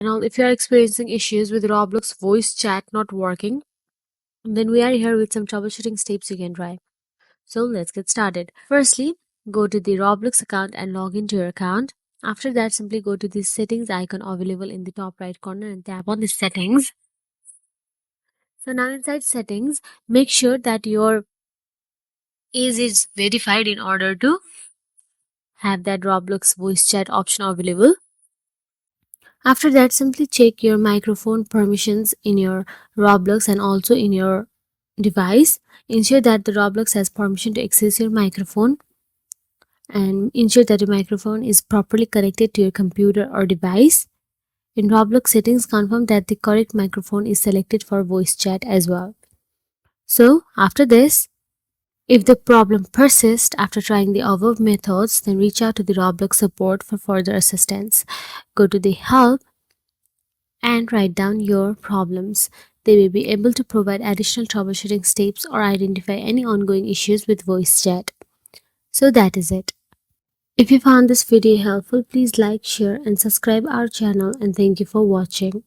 Now, if you are experiencing issues with Roblox voice chat not working, then we are here with some troubleshooting steps you can try. So let's get started. Firstly, go to the Roblox account and log into your account. After that, simply go to the settings icon available in the top right corner and tap on the settings. So now inside settings, make sure that your age is verified in order to have that Roblox voice chat option available. After that, simply check your microphone permissions in your Roblox and also in your device. Ensure that the Roblox has permission to access your microphone and ensure that your microphone is properly connected to your computer or device. In Roblox settings, confirm that the correct microphone is selected for voice chat as well. So, after this, if the problem persists after trying the above methods, then reach out to the Roblox support for further assistance. Go to the help and write down your problems. They may be able to provide additional troubleshooting steps or identify any ongoing issues with voice chat. So that is it. If you found this video helpful, please like, share and subscribe our channel, and thank you for watching.